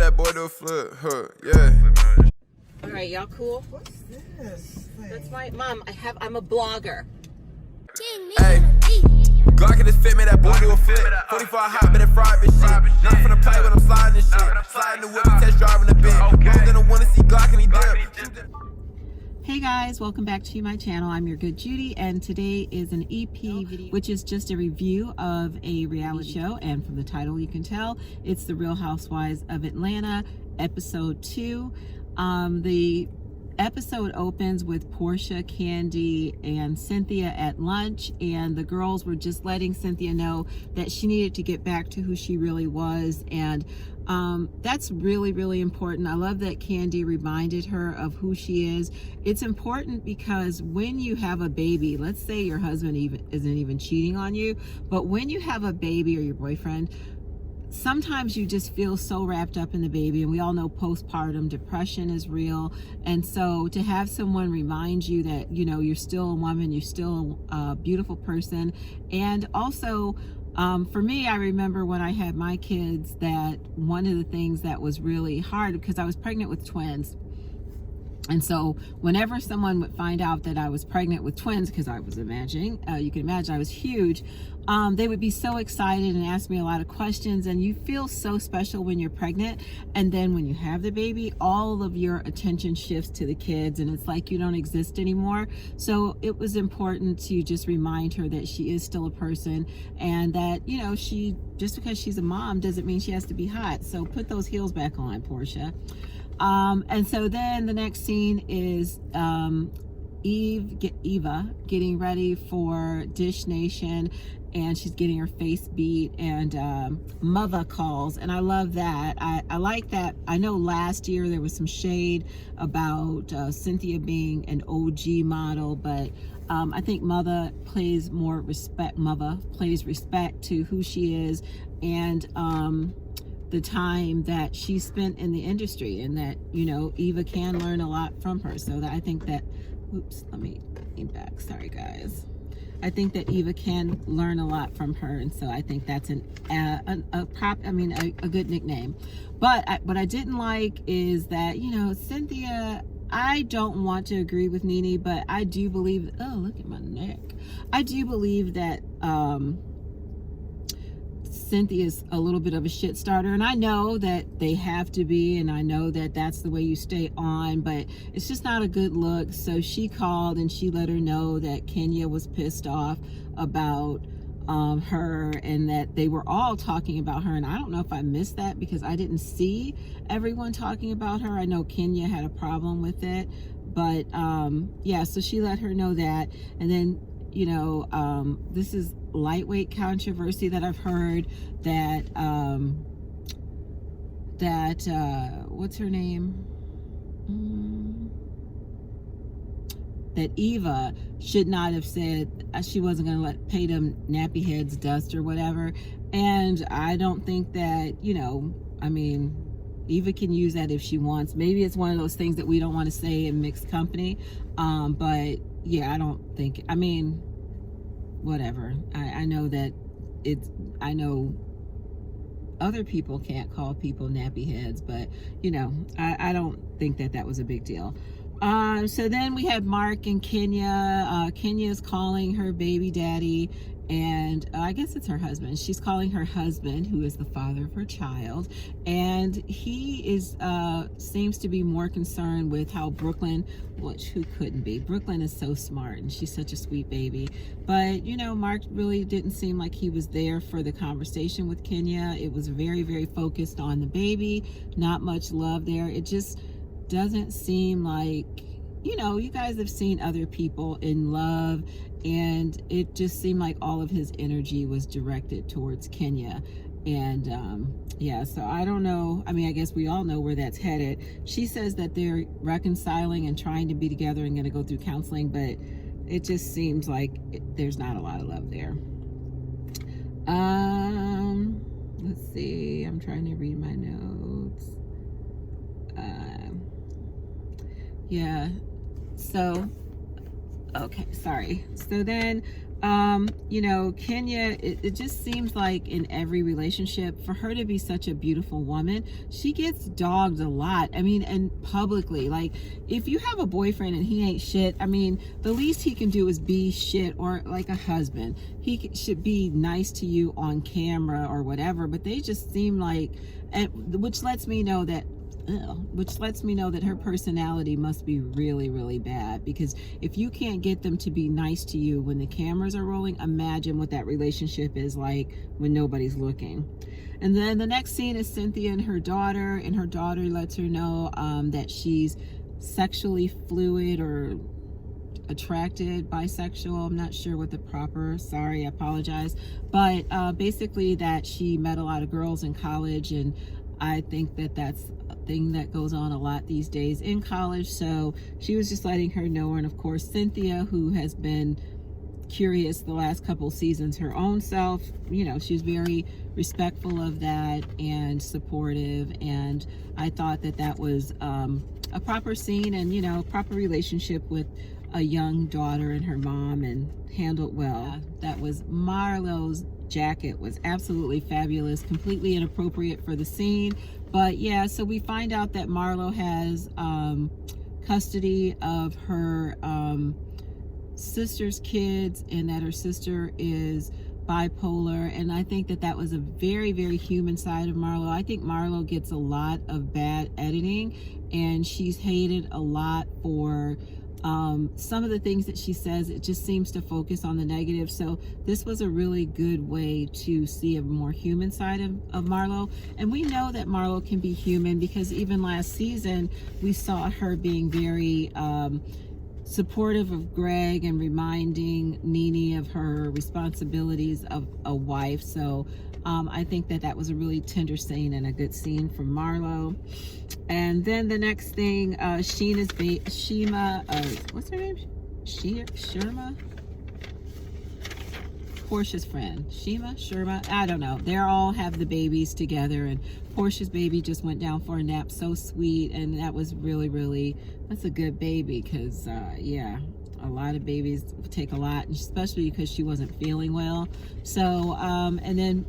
that boy to a flip, huh? Yeah. All right, y'all cool? What's this thing? That's my mom. I'm a blogger. Hey, Glock in his fit, made that boy do a flip. 44 hot, but it fried this shit. Nothing from the play when I'm sliding this shit. Sliding the whip, test driving the bit. I'm gonna wanna see Glock and he dip. Hey guys, welcome back to my channel. I'm your good Judy, and today is an EP video, which is just a review of a reality show. And from the title, you can tell it's The Real Housewives of Atlanta, episode 2. The episode opens with Porsha, Kandi, and Cynthia at lunch, and the girls were just letting Cynthia know that she needed to get back to who she really was, and that's really, really important. I love that Kandi reminded her of who she is. It's important because when you have a baby, let's say your husband isn't even cheating on you, but when you have a baby or your boyfriend, sometimes you just feel so wrapped up in the baby, and we all know postpartum depression is real. And so to have someone remind you that, you know, you're still a woman, you're still a beautiful person. And also, for me, I remember when I had my kids that one of the things that was really hard, because I was pregnant with twins. And so whenever someone would find out that I was pregnant with twins, because I was imagining, you can imagine I was huge, they would be so excited and ask me a lot of questions. And you feel so special when you're pregnant. And then when you have the baby, all of your attention shifts to the kids, and it's like you don't exist anymore. So it was important to just remind her that she is still a person, and that, you know, she, just because she's a mom doesn't mean she has to be hot. So put those heels back on, Porsha. And so then the next scene is Eva getting ready for Dish Nation, and she's getting her face beat, and mother calls, and I love that. I like that. I know last year there was some shade about Cynthia being an OG model, but I think mother plays respect to who she is, and the time that she spent in the industry, and that, you know, Eva can learn a lot from her. So that I think that, oops, let me get back. Sorry guys. I think that Eva can learn a lot from her, and so I think that's a good nickname. But what I didn't like is that, you know, Cynthia, I don't want to agree with Nene, but I do believe, oh, look at my neck. I do believe that Cynthia's a little bit of a shit starter, and I know that they have to be, and I know that that's the way you stay on, but it's just not a good look. So she called and she let her know that Kenya was pissed off about her, and that they were all talking about her. And I don't know if I missed that because I didn't see everyone talking about her. I know Kenya had a problem with it, but yeah, so she let her know that. And then, you know, this is lightweight controversy that I've heard that what's her name, that Eva should not have said she wasn't going to pay them nappy heads dust or whatever. And I don't think that, you know, I mean, Eva can use that if she wants. Maybe it's one of those things that we don't want to say in mixed company, but yeah, I don't think, I mean, whatever. I know that I know other people can't call people nappy heads, but, you know, I don't think that was a big deal. So then we had Mark and Kenya. Kenya's calling her baby daddy, and I guess it's her husband. She's calling her husband, who is the father of her child, and he is seems to be more concerned with how Brooklyn, which who couldn't be? Brooklyn is so smart, and she's such a sweet baby. But, you know, Mark really didn't seem like he was there for the conversation with Kenya. It was very, very focused on the baby, not much love there. It just doesn't seem like, you know, you guys have seen other people in love, and it just seemed like all of his energy was directed towards Kenya. And yeah, so I don't know. I mean, I guess we all know where that's headed. She says that they're reconciling and trying to be together and going to go through counseling, but it just seems like there's not a lot of love there. Let's see, I'm trying to read my notes. Yeah, so okay, sorry. So then You know, Kenya, it just seems like in every relationship, for her to be such a beautiful woman, she gets dogged a lot. I mean, and publicly, like, if you have a boyfriend and he ain't shit, I mean, the least he can do is be shit, or like a husband. He should be nice to you on camera or whatever, but they just seem like, which lets me know that her personality must be really, really bad, because if you can't get them to be nice to you when the cameras are rolling, imagine what that relationship is like when nobody's looking. And then the next scene is Cynthia and her daughter lets her know that she's sexually fluid or attracted, bisexual. I'm not sure what the proper, sorry, I apologize, but basically that she met a lot of girls in college, and I think that that's a thing that goes on a lot these days in college. So she was just letting her know. And of course, Cynthia, who has been curious the last couple seasons her own self, you know, she's very respectful of that and supportive. And I thought that that was a proper scene, and, you know, proper relationship with a young daughter and her mom, and handled well. That was Marlo's jacket was absolutely fabulous, completely inappropriate for the scene, but yeah. So we find out that Marlo has custody of her sister's kids, and that her sister is bipolar, and I think that that was a very, very human side of Marlo. I think Marlo gets a lot of bad editing, and she's hated a lot for some of the things that she says. It just seems to focus on the negative. So this was a really good way to see a more human side of Marlo. And we know that Marlo can be human, because even last season we saw her being very supportive of Greg and reminding Nene of her responsibilities of a wife. So I think that that was a really tender scene and a good scene from Marlo. And then the next thing, Shima, what's her name? Sherma? Portia's friend. Sherma? I don't know. They all have the babies together, and Portia's baby just went down for a nap. So sweet. And that was really, really, that's a good baby, because, yeah, a lot of babies take a lot, especially because she wasn't feeling well. So, and then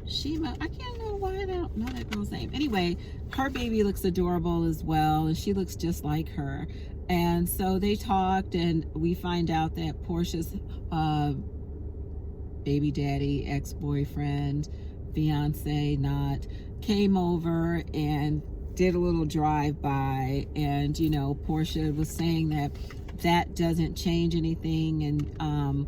Shima, I can't know why I don't know that girl's name. Anyway, her baby looks adorable as well, and she looks just like her. And so they talked, and we find out that Portia's baby daddy, ex-boyfriend, fiance, came over and did a little drive-by. And, you know, Portia was saying that that doesn't change anything, and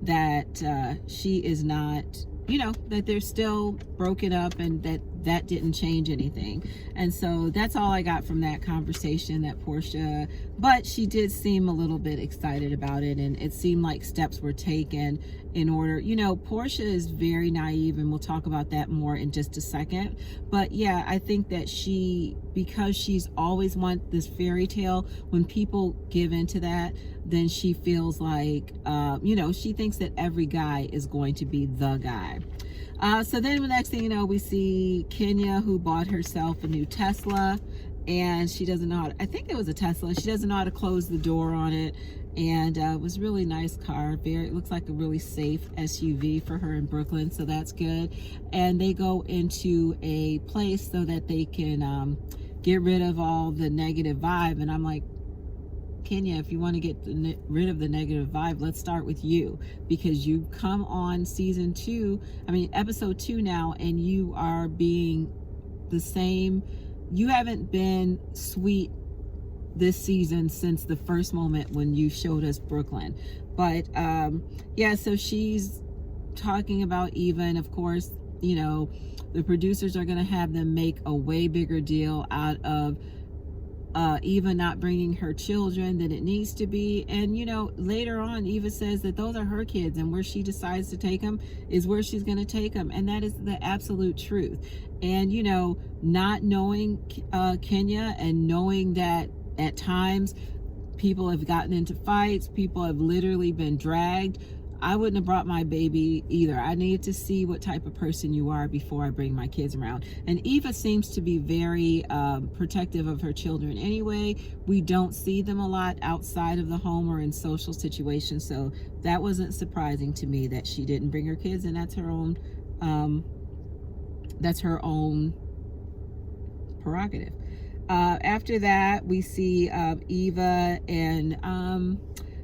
that she is not, you know, that they're still broken up, and that didn't change anything. And so that's all I got from that conversation, that Portia, but she did seem a little bit excited about it, and it seemed like steps were taken in order, you know, Portia is very naive, and we'll talk about that more in just a second. But yeah, I think that because she's always want this fairy tale, when people give into that, then she feels like, you know, she thinks that every guy is going to be the guy. So then the next thing you know, we see Kenya, who bought herself a new Tesla, and she doesn't know how to, I think it was a Tesla, she doesn't know how to close the door on it. And it was a really nice car. It looks like a really safe SUV for her in Brooklyn, so that's good. And they go into a place so that they can get rid of all the negative vibe. And I'm like, Kenya, if you want to get rid of the negative vibe, let's start with you, because you come on episode 2 now, and you are being the same. You haven't been sweet this season since the first moment when you showed us Brooklyn. But yeah, so she's talking about Eva, and of course, you know, the producers are going to have them make a way bigger deal out of Eva not bringing her children than it needs to be. And, you know, later on, Eva says that those are her kids, and where she decides to take them is where she's going to take them. And that is the absolute truth. And, you know, not knowing Kenya, and knowing that at times people have gotten into fights, people have literally been dragged. I wouldn't have brought my baby either. I needed to see what type of person you are before I bring my kids around. And Eva seems to be very protective of her children anyway. We don't see them a lot outside of the home or in social situations, so that wasn't surprising to me that she didn't bring her kids, and that's her own prerogative. After that, we see Eva, and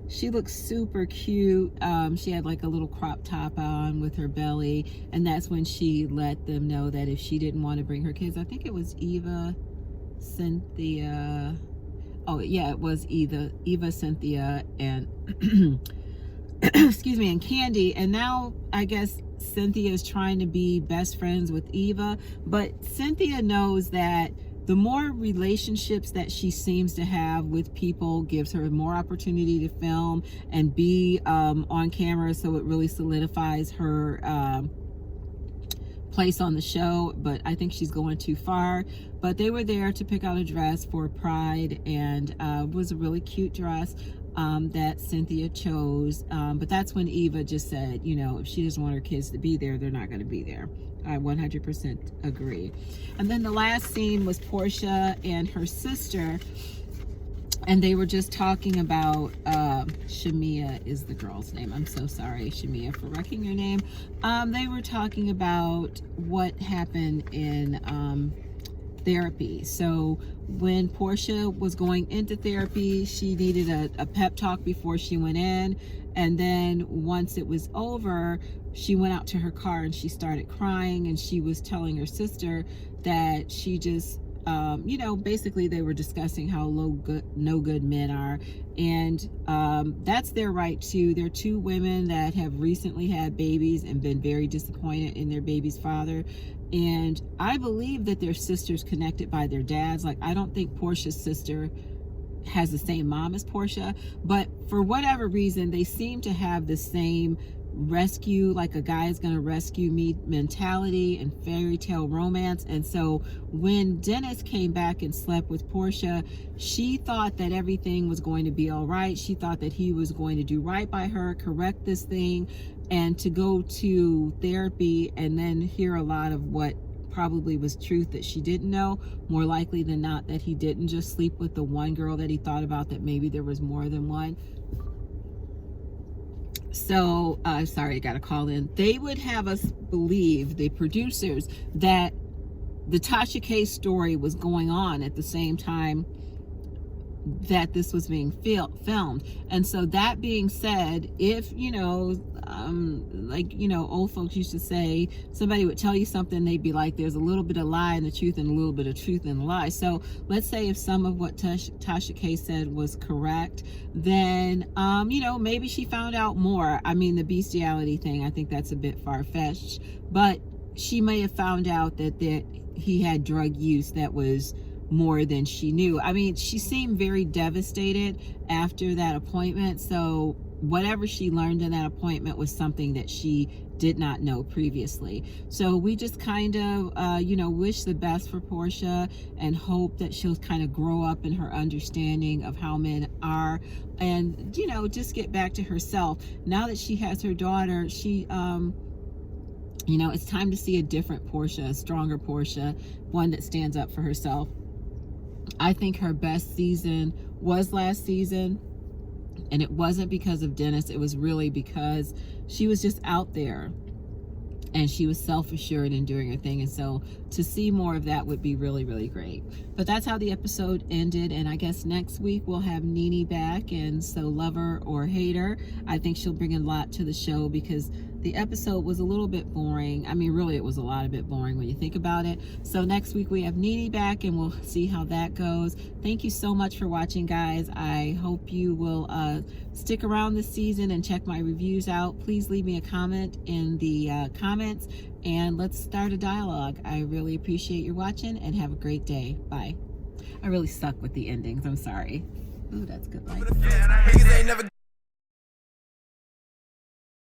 she looks super cute. She had like a little crop top on with her belly, and that's when she let them know that if she didn't want to bring her kids, I think it was Eva, Cynthia. Oh yeah, it was Eva, Cynthia, and excuse me, and Candy. And now I guess Cynthia is trying to be best friends with Eva, but Cynthia knows that the more relationships that she seems to have with people gives her more opportunity to film and be on camera, so it really solidifies her place on the show. But I think she's going too far. But they were there to pick out a dress for Pride, and it was a really cute dress that Cynthia chose. But that's when Eva just said, you know, if she doesn't want her kids to be there, they're not going to be there. I 100% agree. And then the last scene was Portia and her sister, and they were just talking about Shamia is the girl's name. I'm so sorry, Shamia, for wrecking your name. They were talking about what happened in therapy. So when Portia was going into therapy, she needed a pep talk before she went in, and then once it was over, she went out to her car and she started crying, and she was telling her sister that she just you know, basically they were discussing how no good men are, and that's their right too. They're two women that have recently had babies and been very disappointed in their baby's father, and I believe that they're sisters connected by their dads. Like, I don't think Portia's sister has the same mom as Portia, but for whatever reason they seem to have the same rescue, like a guy is gonna rescue me mentality and fairy tale romance. And so when Dennis came back and slept with Portia, she thought that everything was going to be all right. She thought that he was going to do right by her, correct this thing, and to go to therapy and then hear a lot of what probably was truth that she didn't know. More likely than not that he didn't just sleep with the one girl that he thought about, that maybe there was more than one. So, sorry, I got a call in. They would have us believe, the producers, that the Tasha K story was going on at the same time that this was being filmed. And so that being said, if, you know, like, you know, old folks used to say, somebody would tell you something, they'd be like, there's a little bit of lie in the truth and a little bit of truth in the lie. So let's say if some of what Tasha K said was correct, then, you know, maybe she found out more. I mean, the bestiality thing, I think that's a bit far-fetched, but she may have found out that he had drug use that was more than she knew. I mean, she seemed very devastated after that appointment, so whatever she learned in that appointment was something that she did not know previously. So we just kind of you know, wish the best for Portia and hope that she'll kind of grow up in her understanding of how men are, and, you know, just get back to herself. Now that she has her daughter, she you know, it's time to see a different Portia, a stronger Portia, one that stands up for herself. I think her best season was last season, and it wasn't because of Dennis. It was really because she was just out there and she was self-assured in doing her thing. And so to see more of that would be really, really great. But that's how the episode ended. And I guess next week we'll have Nene back. And so, love her or hate her, I think she'll bring a lot to the show, because the episode was a little bit boring. I mean, really, it was a lot of bit boring when you think about it. So next week we have Nene back, and we'll see how that goes. Thank you so much for watching, guys. I hope you will stick around this season and check my reviews out. Please leave me a comment in the comments, and let's start a dialogue. I really appreciate your watching, and have a great day. Bye. I really suck with the endings. I'm sorry. Ooh, that's good.